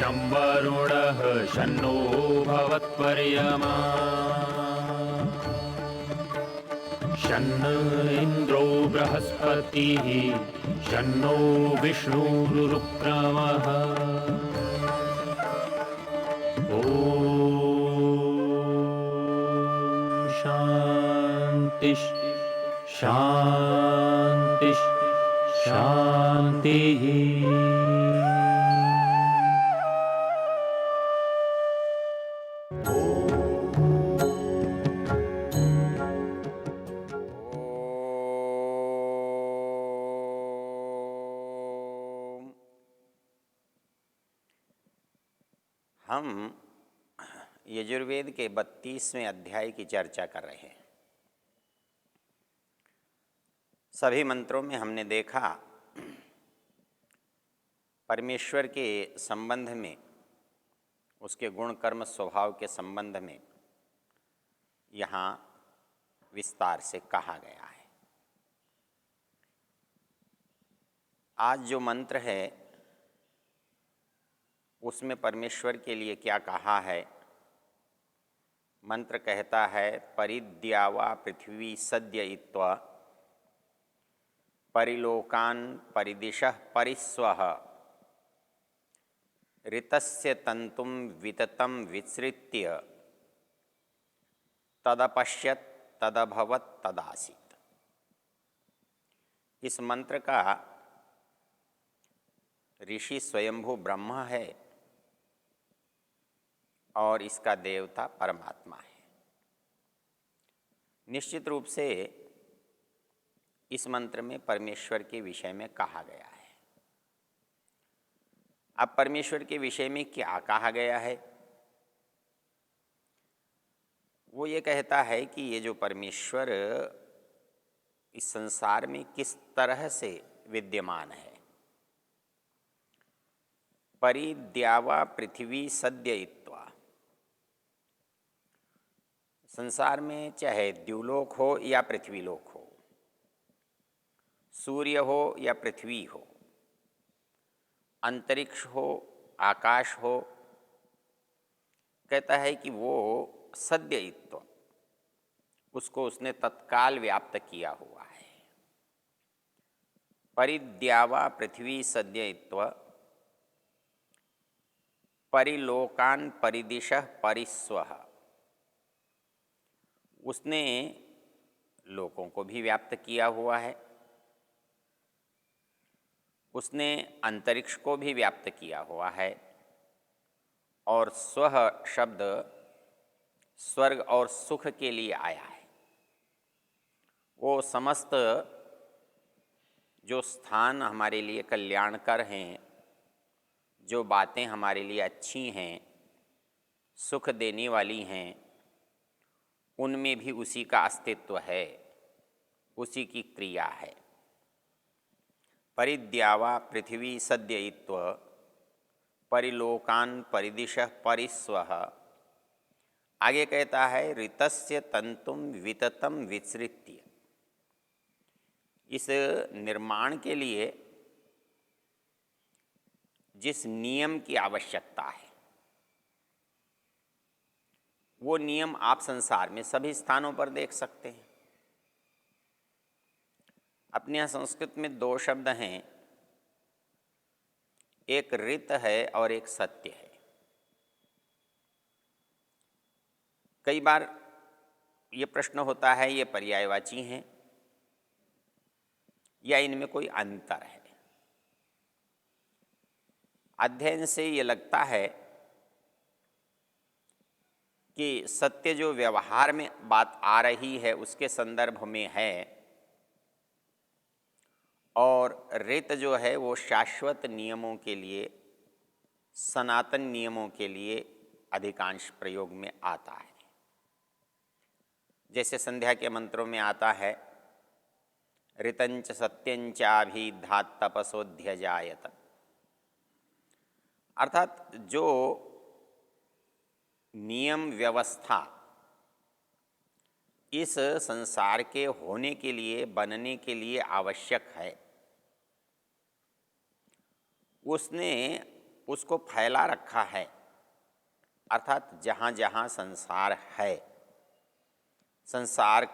शं वरुणः शन्नो भवत्वर्यमा शन्न इन्द्रो बृहस्पतिः शन्नो विष्णुरुक्रमः ॐ शान्ति शान्ति शान्तिः। हम यजुर्वेद के 32वें अध्याय की चर्चा कर रहे हैं। सभी मंत्रों में हमने देखा परमेश्वर के संबंध में, उसके गुण कर्म स्वभाव के संबंध में यहाँ विस्तार से कहा गया है। आज जो मंत्र है उसमें परमेश्वर के लिए क्या कहा है। मंत्र कहता है परिद्यावा पृथ्वी सद्ययित्वा परिलोकान परिदिशः परिस्वः ऋतस्य तंतुम विततं विसृत्य तदपश्यत तदभवत तदासीत। इस मंत्र का ऋषि स्वयंभू ब्रह्मा है और इसका देवता परमात्मा है। निश्चित रूप से इस मंत्र में परमेश्वर के विषय में कहा गया है। अब परमेश्वर के विषय में क्या कहा गया है? वो ये कहता है कि ये जो परमेश्वर इस संसार में किस तरह से विद्यमान है। परिद्यावा पृथ्वी सद्ययित्वा, संसार में चाहे द्युलोक हो या पृथ्वीलोक हो, सूर्य हो या पृथ्वी हो, अंतरिक्ष हो, आकाश हो, कहता है कि वो सद्ययित्व, उसको उसने तत्काल व्याप्त किया हुआ है। परिद्यावा पृथ्वी सद्ययित्व परिलोकान परिदिशः परिस्वः, उसने लोकों को भी व्याप्त किया हुआ है, उसने अंतरिक्ष को भी व्याप्त किया हुआ है। और स्वः शब्द स्वर्ग और सुख के लिए आया है। वो समस्त जो स्थान हमारे लिए कल्याणकर हैं, जो बातें हमारे लिए अच्छी हैं, सुख देने वाली हैं, उनमें भी उसी का अस्तित्व है, उसी की क्रिया है। परिद्यावा पृथ्वी सद्ययित्व परिलोकान परिदिशः परिस्वः। आगे कहता है ऋतस्य तंतुम विततं विसृत्य। इस निर्माण के लिए जिस नियम की आवश्यकता है, वो नियम आप संसार में सभी स्थानों पर देख सकते हैं। अपने यहाँ संस्कृत में दो शब्द हैं, एक ऋत है और एक सत्य है। कई बार ये प्रश्न होता है ये पर्यायवाची हैं या इनमें कोई अंतर है। अध्ययन से ये लगता है कि सत्य जो व्यवहार में बात आ रही है उसके संदर्भ में है, और ऋत जो है वो शाश्वत नियमों के लिए, सनातन नियमों के लिए अधिकांश प्रयोग में आता है। जैसे संध्या के मंत्रों में आता है ऋतंच सत्यंचाभिधात तपसोध्यजायत, अर्थात जो नियम व्यवस्था इस संसार के होने के लिए, बनने के लिए आवश्यक है, उसने उसको फैला रखा है, अर्थात जहाँ जहाँ संसार है, संसार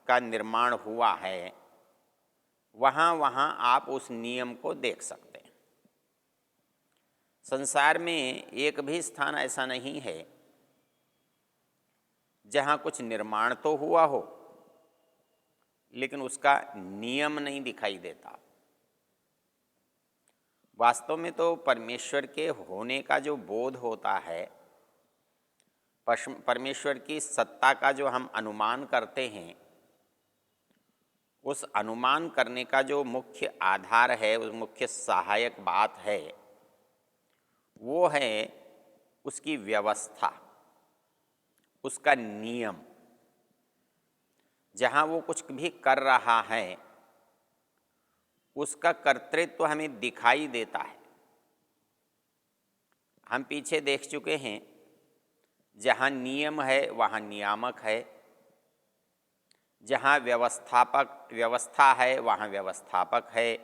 का निर्माण हुआ है, वहाँ वहाँ आप उस नियम को देख सकते हैं। संसार में एक भी स्थान ऐसा नहीं है जहाँ कुछ निर्माण तो हुआ हो लेकिन उसका नियम नहीं दिखाई देता। वास्तव में तो परमेश्वर के होने का जो बोध होता है, परमेश्वर की सत्ता का जो हम अनुमान करते हैं, उस अनुमान करने का जो मुख्य आधार है, उस मुख्य सहायक बात है, वो है उसकी व्यवस्था, उसका नियम। जहाँ वो कुछ भी कर रहा है उसका कर्तृत्व हमें दिखाई देता है। हम पीछे देख चुके हैं, जहाँ नियम है वहाँ नियामक है, जहाँ व्यवस्था है वहाँ व्यवस्थापक है,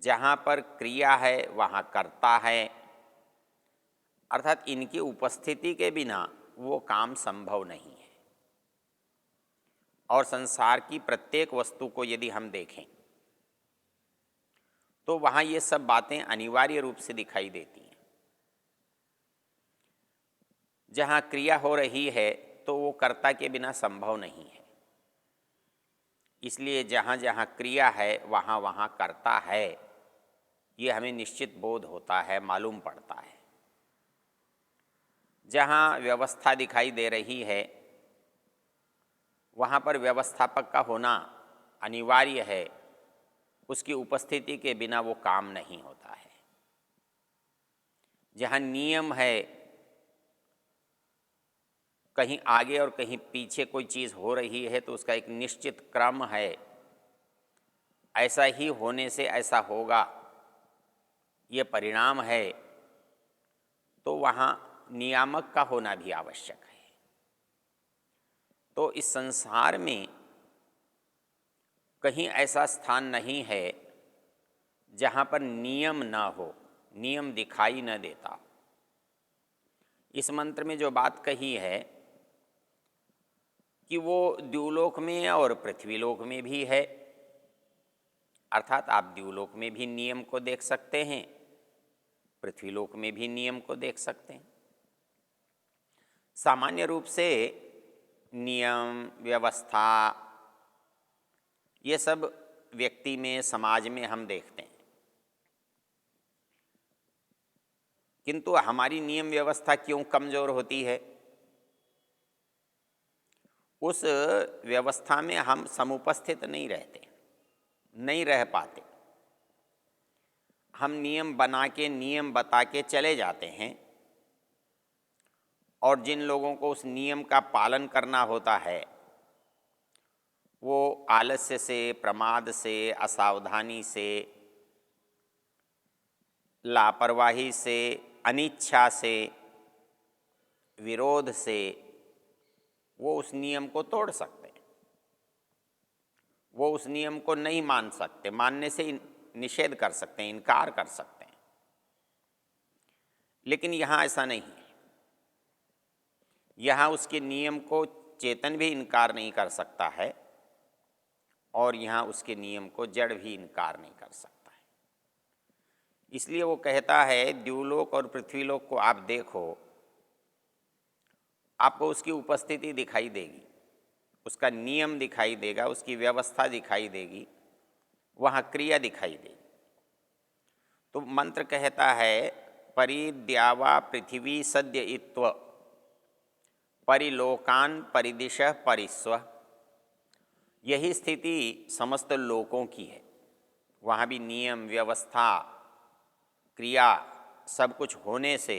जहाँ पर क्रिया है वहाँ कर्ता है। अर्थात इनकी उपस्थिति के बिना वो काम संभव नहीं है। और संसार की प्रत्येक वस्तु को यदि हम देखें तो वहाँ ये सब बातें अनिवार्य रूप से दिखाई देती हैं। जहाँ क्रिया हो रही है तो वो कर्ता के बिना संभव नहीं है, इसलिए जहाँ जहाँ क्रिया है वहाँ वहाँ कर्ता है, ये हमें निश्चित बोध होता है, मालूम पड़ता है। जहाँ व्यवस्था दिखाई दे रही है वहाँ पर व्यवस्थापक का होना अनिवार्य है, उसकी उपस्थिति के बिना वो काम नहीं होता है। जहाँ नियम है, कहीं आगे और कहीं पीछे कोई चीज़ हो रही है तो उसका एक निश्चित क्रम है, ऐसा ही होने से ऐसा होगा, ये परिणाम है, तो वहाँ नियामक का होना भी आवश्यक है। तो इस संसार में कहीं ऐसा स्थान नहीं है जहाँ पर नियम ना हो, नियम दिखाई न देता। इस मंत्र में जो बात कही है कि वो द्युलोक में और पृथ्वीलोक में भी है, अर्थात आप द्युलोक में भी नियम को देख सकते हैं, पृथ्वीलोक में भी नियम को देख सकते हैं। सामान्य रूप से नियम, व्यवस्था, ये सब व्यक्ति में, समाज में हम देखते हैं, किंतु हमारी नियम व्यवस्था क्यों कमज़ोर होती है? उस व्यवस्था में हम समुपस्थित नहीं रहते, नहीं रह पाते। हम नियम बना के, नियम बता के चले जाते हैं, और जिन लोगों को उस नियम का पालन करना होता है वो आलस्य से, प्रमाद से, असावधानी से, लापरवाही से, अनिच्छा से, विरोध से वो उस नियम को तोड़ सकते हैं। वो उस नियम को नहीं मान सकते, मानने से निषेध कर सकते हैं, इनकार कर सकते हैं। लेकिन यहाँ ऐसा नहीं है। यहाँ उसके नियम को चेतन भी इनकार नहीं कर सकता है और यहाँ उसके नियम को जड़ भी इनकार नहीं कर सकता है। इसलिए वो कहता है द्युलोक और पृथ्वीलोक को आप देखो, आपको उसकी उपस्थिति दिखाई देगी, उसका नियम दिखाई देगा, उसकी व्यवस्था दिखाई देगी, वहाँ क्रिया दिखाई देगी। तो मंत्र कहता है परिद्यावा पृथ्वी सद्य इत्व परिलोकान परिदिशः परिस्व। यही स्थिति समस्त लोकों की है। वहाँ भी नियम, व्यवस्था, क्रिया सब कुछ होने से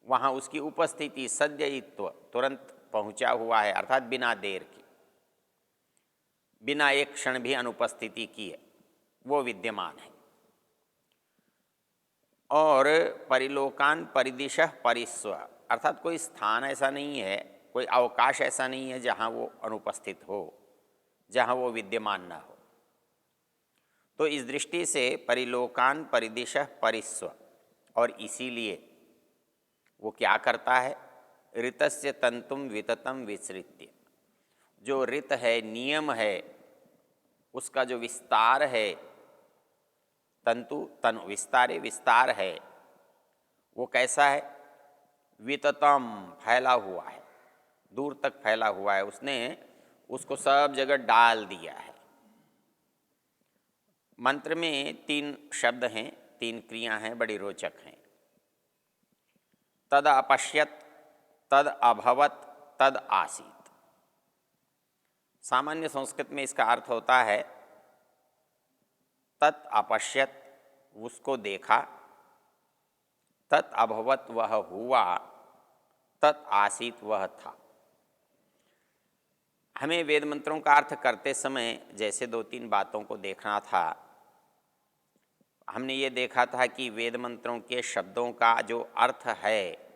वहाँ उसकी उपस्थिति सद्ययित्व, तुरंत पहुँचा हुआ है, अर्थात बिना देर की, बिना एक क्षण भी अनुपस्थिति किए वो विद्यमान है। और परिलोकान परिदिशः परिस्व, अर्थात कोई स्थान ऐसा नहीं है, कोई अवकाश ऐसा नहीं है जहाँ वो अनुपस्थित हो, जहाँ वो विद्यमान ना हो। तो इस दृष्टि से परिलोकान परिदिशः परिस्व, और इसीलिए वो क्या करता है, ऋतस्य तंतुम विततम विसृत्य, जो ऋत है, नियम है, उसका जो विस्तार है, तंतु तनु विस्तारे विस्तार है, वो कैसा है, विततम फैला हुआ है, दूर तक फैला हुआ है, उसने उसको सब जगह डाल दिया है। मंत्र में 3 शब्द हैं, 3 क्रिया हैं, बड़ी रोचक हैं। तद अपश्यत, तद अभवत, तद आसीत। सामान्य संस्कृत में इसका अर्थ होता है तत् अपश्यत, उसको देखा, तत् अभवत, वह हुआ, तत् आसीत, वह था। हमें वेद मंत्रों का अर्थ करते समय जैसे 2-3 बातों को देखना था। हमने ये देखा था कि वेद मंत्रों के शब्दों का जो अर्थ है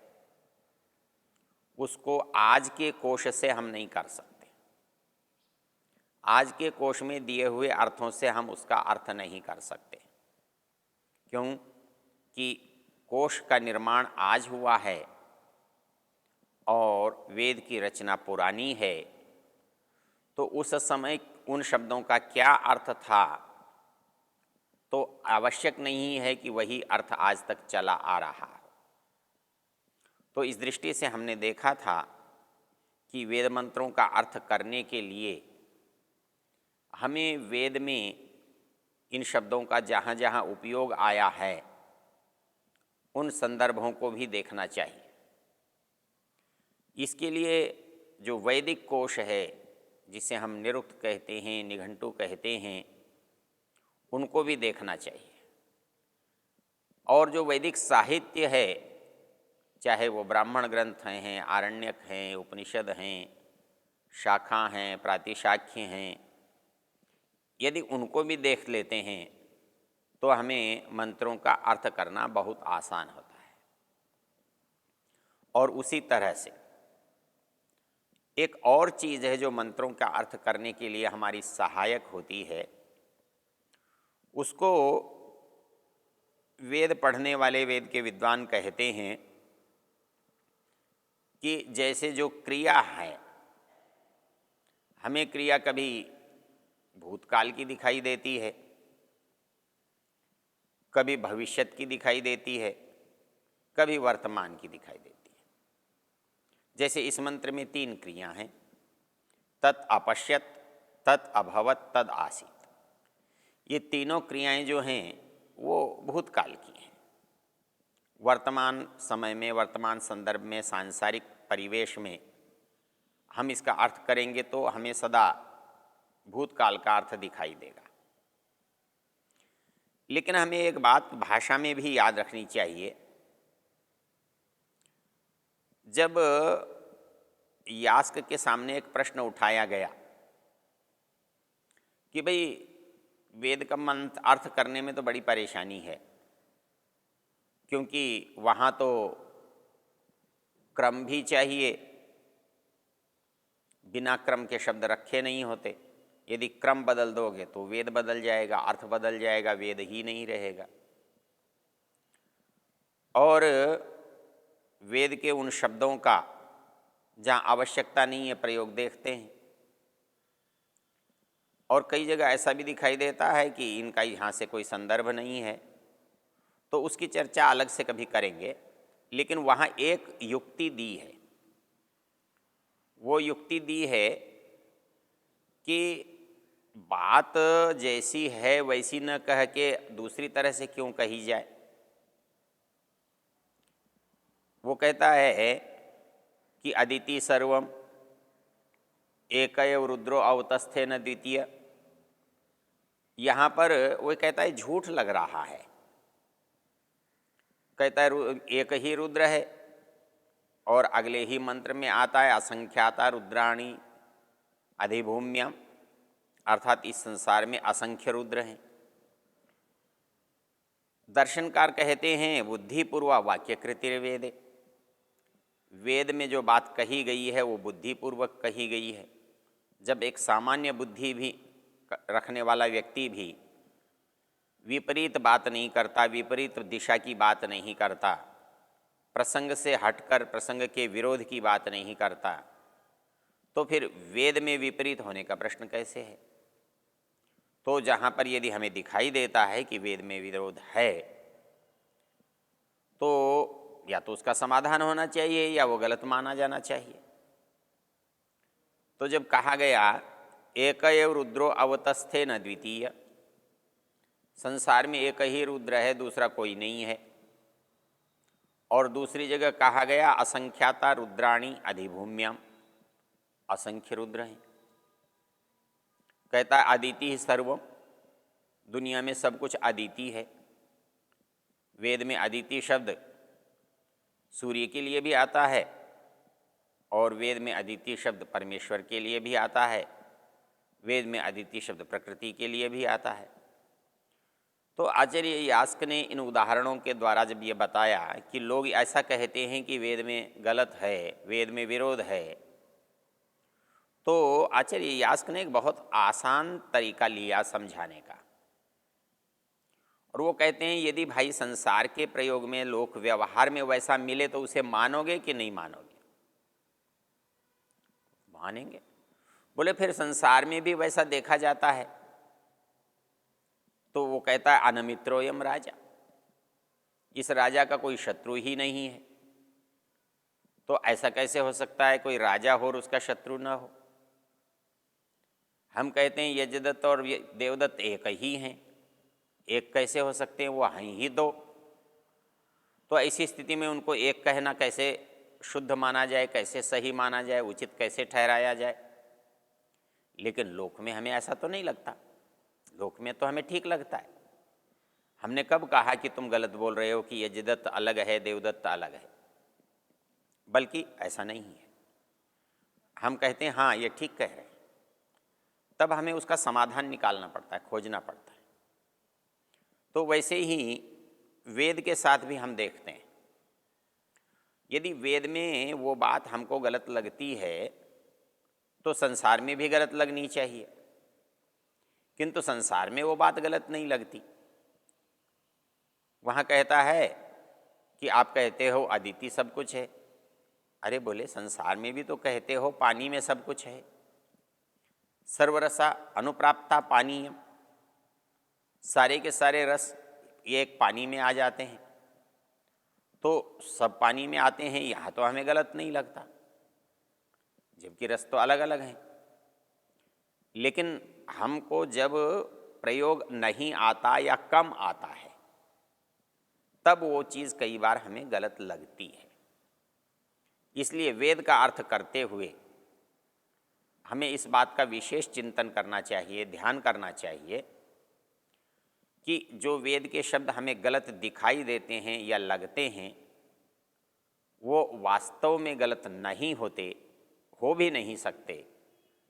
उसको आज के कोश से हम नहीं कर सकते। आज के कोश में दिए हुए अर्थों से हम उसका अर्थ नहीं कर सकते। क्यों? कि कोश का निर्माण आज हुआ है और वेद की रचना पुरानी है, तो उस समय उन शब्दों का क्या अर्थ था तो आवश्यक नहीं है कि वही अर्थ आज तक चला आ रहा है। तो इस दृष्टि से हमने देखा था कि वेद मंत्रों का अर्थ करने के लिए हमें वेद में इन शब्दों का जहाँ जहाँ उपयोग आया है उन संदर्भों को भी देखना चाहिए। इसके लिए जो वैदिक कोश है, जिसे हम निरुक्त कहते हैं, निघंटु कहते हैं, उनको भी देखना चाहिए। और जो वैदिक साहित्य है, चाहे वो ब्राह्मण ग्रंथ हैं, आरण्यक हैं, उपनिषद हैं, शाखा हैं, प्रातिशाख्य हैं, यदि उनको भी देख लेते हैं तो हमें मंत्रों का अर्थ करना बहुत आसान होता है। और उसी तरह से एक और चीज़ है जो मंत्रों का अर्थ करने के लिए हमारी सहायक होती है, उसको वेद पढ़ने वाले वेद के विद्वान कहते हैं कि जैसे जो क्रिया है, हमें क्रिया कभी भूतकाल की दिखाई देती है, कभी भविष्यत की दिखाई देती है, कभी वर्तमान की दिखाई देती है। जैसे इस मंत्र में 3 क्रिया हैं, तत् अपश्यत, तत् अभवत, तद आसीत। ये तीनों क्रियाएं जो हैं वो भूतकाल की हैं। वर्तमान समय में, वर्तमान संदर्भ में, सांसारिक परिवेश में हम इसका अर्थ करेंगे तो हमें सदा भूतकाल का अर्थ दिखाई देगा। लेकिन हमें एक बात भाषा में भी याद रखनी चाहिए। जब यास्क के सामने एक प्रश्न उठाया गया कि भाई वेद का मंत्र अर्थ करने में तो बड़ी परेशानी है, क्योंकि वहाँ तो क्रम भी चाहिए, बिना क्रम के शब्द रखे नहीं होते। यदि क्रम बदल दोगे तो वेद बदल जाएगा, अर्थ बदल जाएगा, वेद ही नहीं रहेगा। और वेद के उन शब्दों का जहाँ आवश्यकता नहीं है प्रयोग देखते हैं, और कई जगह ऐसा भी दिखाई देता है कि इनका यहाँ से कोई संदर्भ नहीं है, तो उसकी चर्चा अलग से कभी करेंगे। लेकिन वहाँ एक युक्ति दी है। वो युक्ति दी है कि बात जैसी है वैसी न कह के दूसरी तरह से क्यों कही जाए। वो कहता है कि अदिति सर्वम एकैव रुद्रो अवतस्थे न द्वितीय। यहाँ पर वो कहता है झूठ लग रहा है। कहता है एक ही रुद्र है, और अगले ही मंत्र में आता है असंख्याता रुद्राणी अधिभूम्यम, अर्थात इस संसार में असंख्य रुद्र हैं। दर्शनकार कहते हैं बुद्धिपूर्वा वाक्यकृतिर वेदे, वेद में जो बात कही गई है वो बुद्धिपूर्वक कही गई है। जब एक सामान्य बुद्धि भी रखने वाला व्यक्ति भी विपरीत बात नहीं करता, विपरीत दिशा की बात नहीं करता, प्रसंग से हटकर प्रसंग के विरोध की बात नहीं करता, तो फिर वेद में विपरीत होने का प्रश्न कैसे है? तो जहाँ पर यदि हमें दिखाई देता है कि वेद में विरोध है, तो या तो उसका समाधान होना चाहिए या वो गलत माना जाना चाहिए। तो जब कहा गया एक एव रुद्रो अवतस्थे न द्वितीय, संसार में एक ही रुद्र है, दूसरा कोई नहीं है, और दूसरी जगह कहा गया असंख्याता रुद्राणी अधिभूम्याम, असंख्य रुद्र हैं। कहता है अदिति ही सर्वम, दुनिया में सब कुछ अदिति है। वेद में अदिति शब्द सूर्य के लिए भी आता है और वेद में अदिति शब्द परमेश्वर के लिए भी आता है, वेद में अदिति शब्द प्रकृति के लिए भी आता है। तो आचार्य यास्क ने इन उदाहरणों के द्वारा जब ये बताया कि लोग ऐसा कहते हैं कि वेद में गलत है, वेद में विरोध है, तो आचार्य यास्क ने एक बहुत आसान तरीका लिया समझाने का, और वो कहते हैं यदि भाई संसार के प्रयोग में लोक व्यवहार में वैसा मिले तो उसे मानोगे कि नहीं मानोगे? मानेंगे। बोले फिर संसार में भी वैसा देखा जाता है, तो वो कहता है अनमित्रोयम राजा, इस राजा का कोई शत्रु ही नहीं है। तो ऐसा कैसे हो सकता है कोई राजा हो और उसका शत्रु ना हो? हम कहते हैं यजदत्त और देवदत्त एक ही हैं, एक कैसे हो सकते हैं? वो हैं ही दो। तो ऐसी स्थिति में उनको एक कहना कैसे शुद्ध माना जाए, कैसे सही माना जाए, उचित कैसे ठहराया जाए? लेकिन लोक में हमें ऐसा तो नहीं लगता, लोक में तो हमें ठीक लगता है। हमने कब कहा कि तुम गलत बोल रहे हो कि यजदत्त अलग है, देवदत्त अलग है? बल्कि ऐसा नहीं है, हम कहते हैं हाँ ये ठीक कह रहे हैं, तब हमें उसका समाधान निकालना पड़ता है, खोजना पड़ता है। तो वैसे ही वेद के साथ भी हम देखते हैं, यदि वेद में वो बात हमको गलत लगती है तो संसार में भी गलत लगनी चाहिए, किंतु संसार में वो बात गलत नहीं लगती। वहाँ कहता है कि आप कहते हो अदिति सब कुछ है, अरे बोले संसार में भी तो कहते हो पानी में सब कुछ है, सर्वरसा अनुप्राप्ता पानीयम, सारे के सारे रस ये एक पानी में आ जाते हैं, तो सब पानी में आते हैं, यहाँ तो हमें गलत नहीं लगता, जबकि रस तो अलग अलग हैं। लेकिन हमको जब प्रयोग नहीं आता या कम आता है तब वो चीज़ कई बार हमें गलत लगती है। इसलिए वेद का अर्थ करते हुए हमें इस बात का विशेष चिंतन करना चाहिए, ध्यान करना चाहिए कि जो वेद के शब्द हमें गलत दिखाई देते हैं या लगते हैं वो वास्तव में गलत नहीं होते, हो भी नहीं सकते।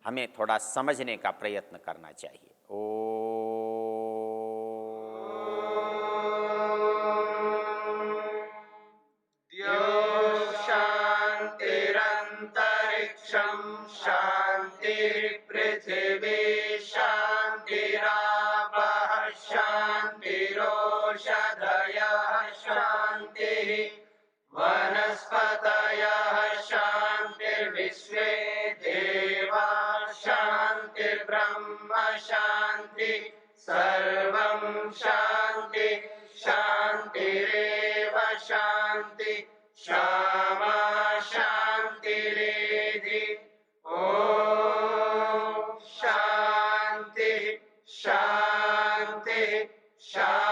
हमें थोड़ा समझने का प्रयत्न करना चाहिए। शान्तिरन्तरिक्षं शान्तिर्पृथिवी शान्तिरापः शान्तिरोषधयः शान्तिः वनस्पतयः शान्तिर्विश्वे देवा शान्तिर्ब्रह्म शान्ति सर्वं शान्ति शान्तिरेव शान्ति क्षमा शान्तिरेधि। ॐ शान्ति शान्ति शान्ति।